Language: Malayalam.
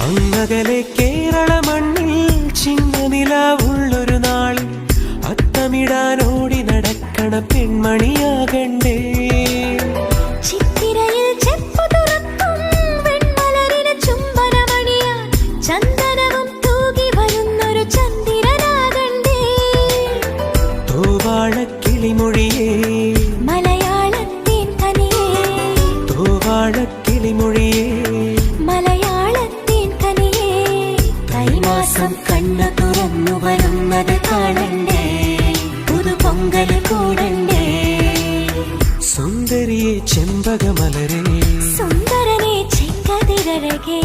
അങ്ങകലെ കേരള മണ്ണിൽ ചിങ്ങനിലാവുള്ളൊരു നാളിൽ അത്തമിടാനോടി നടക്കണ പെൺമണിയാകണ്ടേ. ചിത്തിരയിൽ ചെപ്പു തുറക്കും വെൺമലരിന് ചുംബനമണിയാൻ ചന്ദനവും തൂകി വരുന്നൊരു ചന്ദ്രനാകണ്ടേ. തൂവാളക്കിളിമൊഴിയേ മലയാളത്തിൻ കനിയേ, തൂവാളക്കിളിമൊഴിയേ മലയാളത്തിൻ കനിയേ. കൈമാസം കണ്ണു തുറന്നു വരുന്നത് കാണണ്ടേ, പുതുപൊങ്കൽ കൂടണ്ടേ. സുന്ദരിയെ ചെമ്പകമലരേ, സുന്ദരനെ ചെങ്കതിരഴകേ.